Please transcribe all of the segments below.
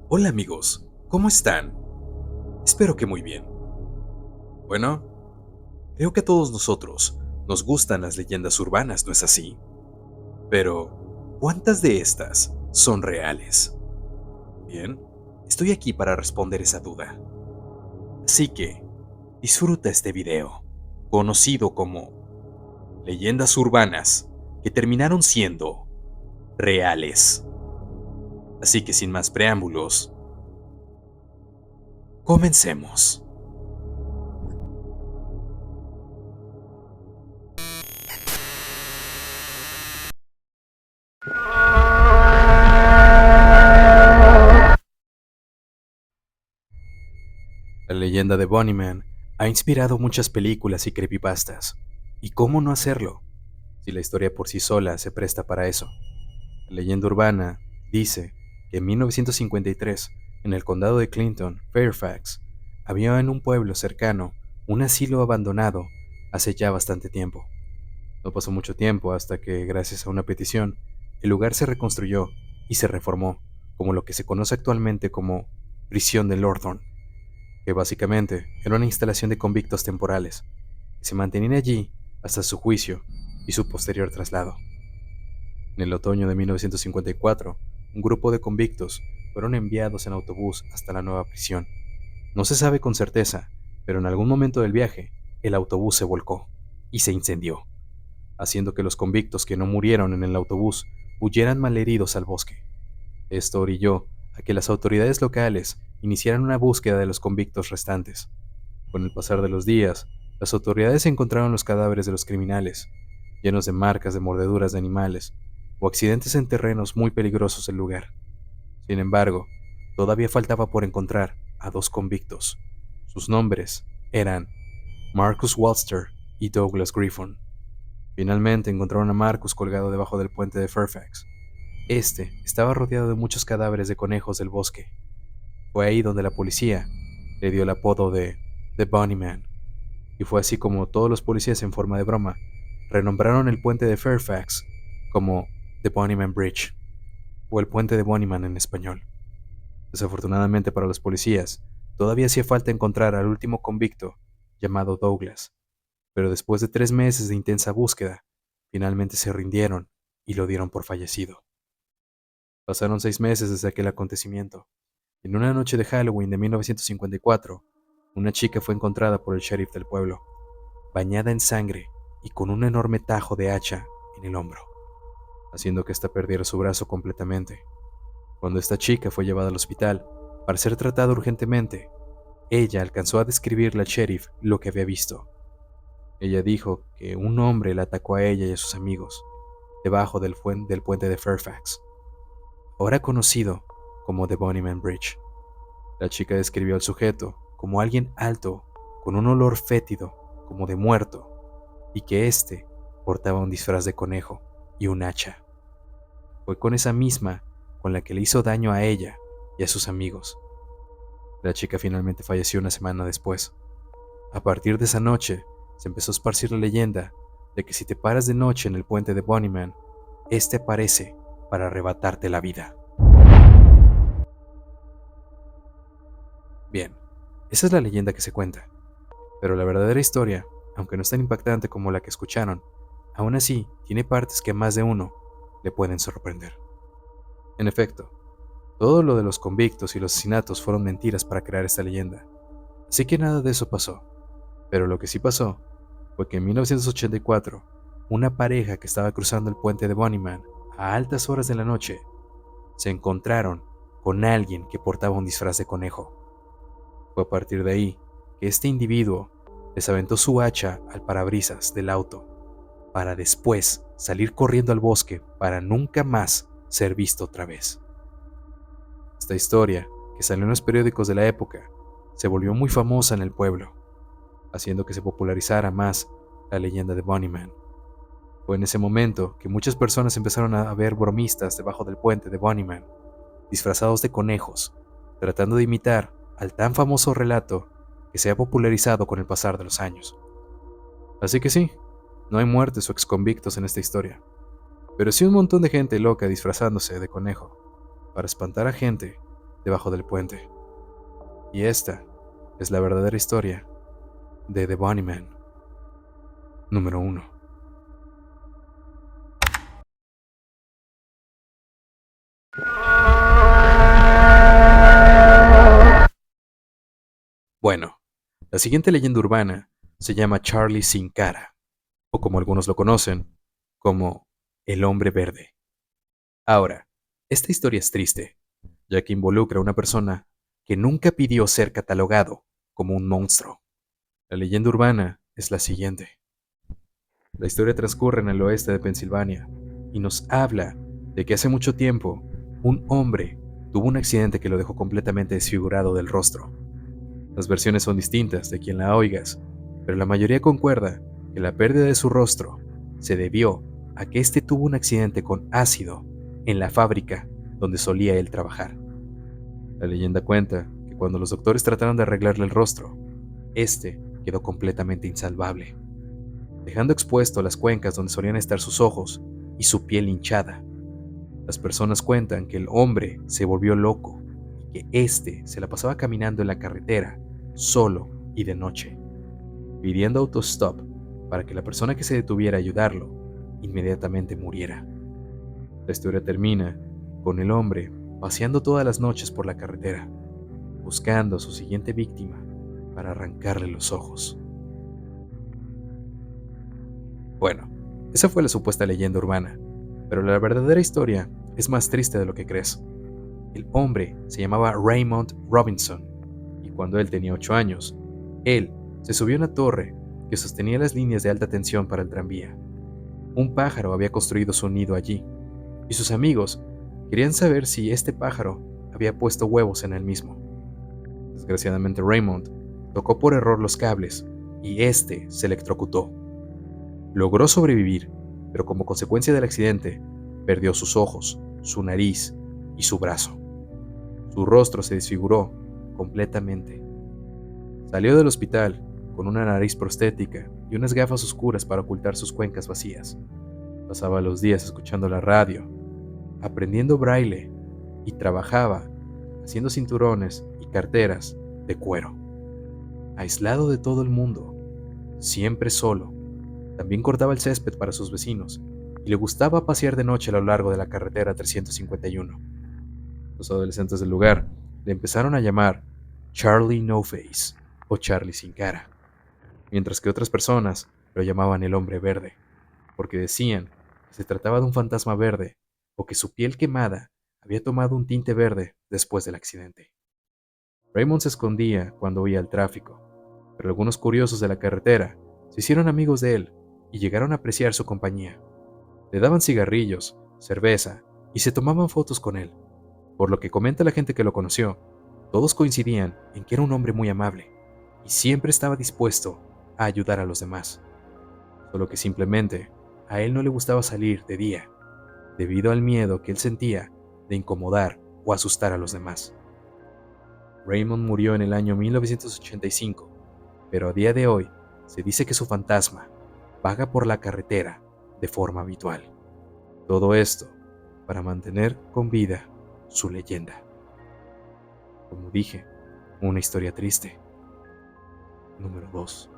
Hola amigos, ¿cómo están? Espero que muy bien. Bueno, creo que a todos nosotros nos gustan las leyendas urbanas, ¿no es así? Pero, ¿cuántas de estas son reales? Bien, estoy aquí para responder esa duda. Así que, disfruta este video, conocido como Leyendas Urbanas que terminaron siendo reales. Así que sin más preámbulos, comencemos. La leyenda de Bunnyman ha inspirado muchas películas y creepypastas. ¿Y cómo no hacerlo? Si la historia por sí sola se presta para eso. La leyenda urbana dice que en 1953, en el condado de Clinton, Fairfax, había en un pueblo cercano un asilo abandonado hace ya bastante tiempo. No pasó mucho tiempo hasta que, gracias a una petición, el lugar se reconstruyó y se reformó como lo que se conoce actualmente como Prisión de Lorton, que básicamente era una instalación de convictos temporales, que se mantenían allí hasta su juicio y su posterior traslado. En el otoño de 1954, un grupo de convictos fueron enviados en autobús hasta la nueva prisión. No se sabe con certeza, pero en algún momento del viaje, el autobús se volcó y se incendió, haciendo que los convictos que no murieron en el autobús huyeran malheridos al bosque. Esto orilló a que las autoridades locales iniciaran una búsqueda de los convictos restantes. Con el pasar de los días, las autoridades encontraron los cadáveres de los criminales, llenos de marcas de mordeduras de animales o accidentes en terrenos muy peligrosos del lugar. Sin embargo, todavía faltaba por encontrar a dos convictos. Sus nombres eran Marcus Walster y Douglas Griffon. Finalmente encontraron a Marcus colgado debajo del puente de Fairfax. Este estaba rodeado de muchos cadáveres de conejos del bosque. Fue ahí donde la policía le dio el apodo de The Bunnyman, y fue así como todos los policías, en forma de broma, renombraron el puente de Fairfax como The Bunnyman Bridge, o el puente de Bunnyman en español. Desafortunadamente para los policías, todavía hacía falta encontrar al último convicto, llamado Douglas, pero después de 3 meses de intensa búsqueda, finalmente se rindieron y lo dieron por fallecido. Pasaron 6 meses desde aquel acontecimiento. En una noche de Halloween de 1954, una chica fue encontrada por el sheriff del pueblo, bañada en sangre y con un enorme tajo de hacha en el hombro, haciendo que ésta perdiera su brazo completamente. Cuando esta chica fue llevada al hospital para ser tratada urgentemente, ella alcanzó a describirle al sheriff lo que había visto. Ella dijo que un hombre la atacó a ella y a sus amigos debajo del puente de Fairfax, ahora conocido como The Bunnyman Bridge. La chica describió al sujeto como alguien alto, con un olor fétido, como de muerto, y que éste portaba un disfraz de conejo y un hacha. Fue con esa misma con la que le hizo daño a ella y a sus amigos. La chica finalmente falleció una semana después. A partir de esa noche, se empezó a esparcir la leyenda de que si te paras de noche en el puente de Bunnyman, este aparece para arrebatarte la vida. Bien, esa es la leyenda que se cuenta, pero la verdadera historia, aunque no es tan impactante como la que escucharon, aún así tiene partes que a más de uno le pueden sorprender. En efecto, todo lo de los convictos y los asesinatos fueron mentiras para crear esta leyenda, así que nada de eso pasó. Pero lo que sí pasó fue que en 1984, una pareja que estaba cruzando el puente de Bunnyman a altas horas de la noche, se encontraron con alguien que portaba un disfraz de conejo. Fue a partir de ahí que este individuo les aventó su hacha al parabrisas del auto, para después salir corriendo al bosque para nunca más ser visto otra vez. Esta historia, que salió en los periódicos de la época, se volvió muy famosa en el pueblo, haciendo que se popularizara más la leyenda de Bunnyman. Fue en ese momento que muchas personas empezaron a ver bromistas debajo del puente de Bunnyman, disfrazados de conejos, tratando de imitar al tan famoso relato que se ha popularizado con el pasar de los años. Así que sí, no hay muertes o exconvictos en esta historia, pero sí un montón de gente loca disfrazándose de conejo para espantar a gente debajo del puente. Y esta es la verdadera historia de The Bunnyman número 1. Bueno, la siguiente leyenda urbana se llama Charlie Sin Cara, o como algunos lo conocen, como el Hombre Verde. Ahora, esta historia es triste, ya que involucra a una persona que nunca pidió ser catalogado como un monstruo. La leyenda urbana es la siguiente. La historia transcurre en el oeste de Pensilvania y nos habla de que hace mucho tiempo un hombre tuvo un accidente que lo dejó completamente desfigurado del rostro. Las versiones son distintas de quien la oigas, pero la mayoría concuerda que la pérdida de su rostro se debió a que éste tuvo un accidente con ácido en la fábrica donde solía él trabajar. La leyenda cuenta que cuando los doctores trataron de arreglarle el rostro, este quedó completamente insalvable, dejando expuesto las cuencas donde solían estar sus ojos y su piel hinchada. Las personas cuentan que el hombre se volvió loco y que éste se la pasaba caminando en la carretera, solo y de noche, pidiendo autostop para que la persona que se detuviera a ayudarlo inmediatamente muriera. La historia termina con el hombre paseando todas las noches por la carretera, buscando a su siguiente víctima para arrancarle los ojos. Bueno, esa fue la supuesta leyenda urbana, pero la verdadera historia es más triste de lo que crees. El hombre se llamaba Raymond Robinson, y cuando él tenía 8 años, él se subió a una torre que sostenía las líneas de alta tensión para el tranvía. Un pájaro había construido su nido allí, y sus amigos querían saber si este pájaro había puesto huevos en él mismo. Desgraciadamente Raymond tocó por error los cables, y este se electrocutó. Logró sobrevivir, pero como consecuencia del accidente, perdió sus ojos, su nariz y su brazo. Su rostro se desfiguró completamente. Salió del hospital con una nariz prostética y unas gafas oscuras para ocultar sus cuencas vacías. Pasaba los días escuchando la radio, aprendiendo braille y trabajaba haciendo cinturones y carteras de cuero. Aislado de todo el mundo, siempre solo. También cortaba el césped para sus vecinos y le gustaba pasear de noche a lo largo de la carretera 351. Los adolescentes del lugar le empezaron a llamar Charlie No Face o Charlie Sin Cara, mientras que otras personas lo llamaban el Hombre Verde, porque decían que se trataba de un fantasma verde o que su piel quemada había tomado un tinte verde después del accidente. Raymond se escondía cuando oía el tráfico, pero algunos curiosos de la carretera se hicieron amigos de él y llegaron a apreciar su compañía. Le daban cigarrillos, cerveza y se tomaban fotos con él. Por lo que comenta la gente que lo conoció, todos coincidían en que era un hombre muy amable y siempre estaba dispuesto a ayudar a los demás. Solo que simplemente a él no le gustaba salir de día, debido al miedo que él sentía de incomodar o asustar a los demás. Raymond murió en el año 1985, pero a día de hoy se dice que su fantasma vaga por la carretera de forma habitual. Todo esto para mantener con vida su leyenda. Como dije, una historia triste. Número 2.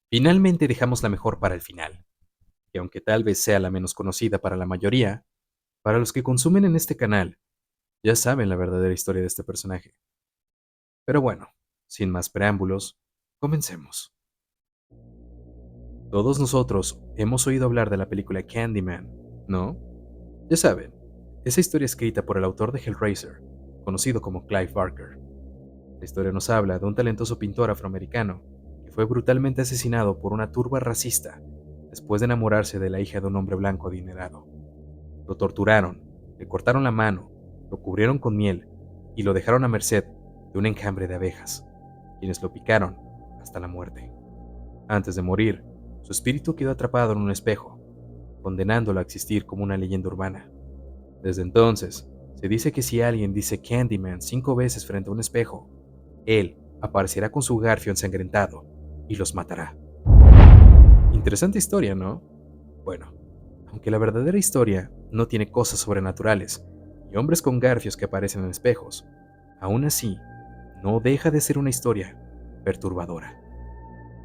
Finalmente dejamos la mejor para el final, y aunque tal vez sea la menos conocida para la mayoría, para los que consumen en este canal, ya saben la verdadera historia de este personaje. Pero bueno, sin más preámbulos, comencemos. Todos nosotros hemos oído hablar de la película Candyman, ¿no? Ya saben, esa historia escrita por el autor de Hellraiser, conocido como Clive Barker. La historia nos habla de un talentoso pintor afroamericano que fue brutalmente asesinado por una turba racista después de enamorarse de la hija de un hombre blanco adinerado. Lo torturaron, le cortaron la mano, lo cubrieron con miel y lo dejaron a merced de un enjambre de abejas, quienes lo picaron hasta la muerte. Antes de morir, su espíritu quedó atrapado en un espejo, condenándolo a existir como una leyenda urbana. Desde entonces, se dice que si alguien dice Candyman 5 veces frente a un espejo, él aparecerá con su garfio ensangrentado y los matará. Interesante historia, ¿no? Bueno, aunque la verdadera historia no tiene cosas sobrenaturales y hombres con garfios que aparecen en espejos, aún así, no deja de ser una historia perturbadora.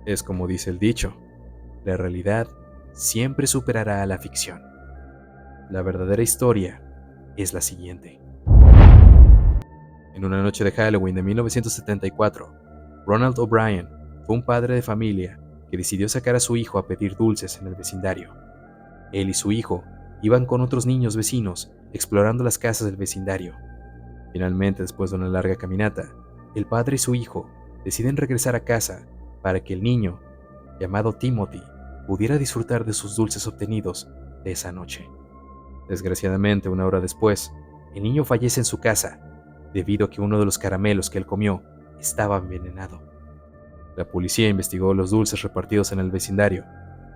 Es como dice el dicho, la realidad siempre superará a la ficción. La verdadera historia es la siguiente. En una noche de Halloween de 1974, Ronald O'Brien fue un padre de familia que decidió sacar a su hijo a pedir dulces en el vecindario. Él y su hijo iban con otros niños vecinos explorando las casas del vecindario. Finalmente, después de una larga caminata, el padre y su hijo deciden regresar a casa para que el niño, llamado Timothy, pudiera disfrutar de sus dulces obtenidos de esa noche. Desgraciadamente, una hora después, el niño fallece en su casa debido a que uno de los caramelos que él comió estaba envenenado. La policía investigó los dulces repartidos en el vecindario,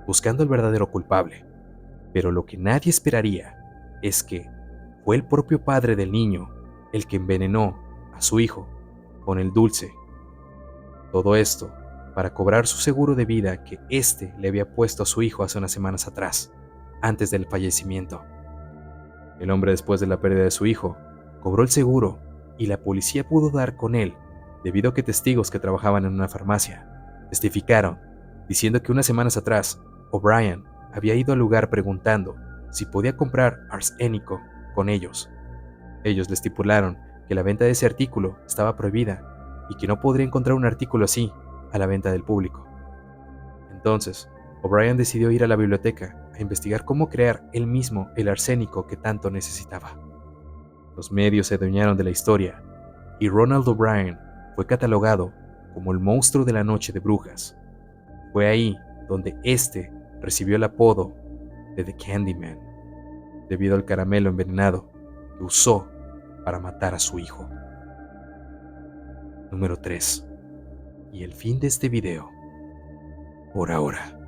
buscando al verdadero culpable, pero lo que nadie esperaría es que fue el propio padre del niño el que envenenó a su hijo con el dulce. Todo esto para cobrar su seguro de vida que éste le había puesto a su hijo hace unas semanas atrás, antes del fallecimiento. El hombre, después de la pérdida de su hijo, cobró el seguro y la policía pudo dar con él debido a que testigos que trabajaban en una farmacia testificaron diciendo que unas semanas atrás O'Brien había ido al lugar preguntando si podía comprar arsénico con ellos. Ellos le estipularon que la venta de ese artículo estaba prohibida y que no podría encontrar un artículo así a la venta del público. Entonces, O'Brien decidió ir a la biblioteca a investigar cómo crear él mismo el arsénico que tanto necesitaba. Los medios se adueñaron de la historia y Ronald O'Brien fue catalogado como el monstruo de la noche de brujas. Fue ahí donde este recibió el apodo de The Candyman, debido al caramelo envenenado que usó para matar a su hijo. Número 3. Y el fin de este video, por ahora.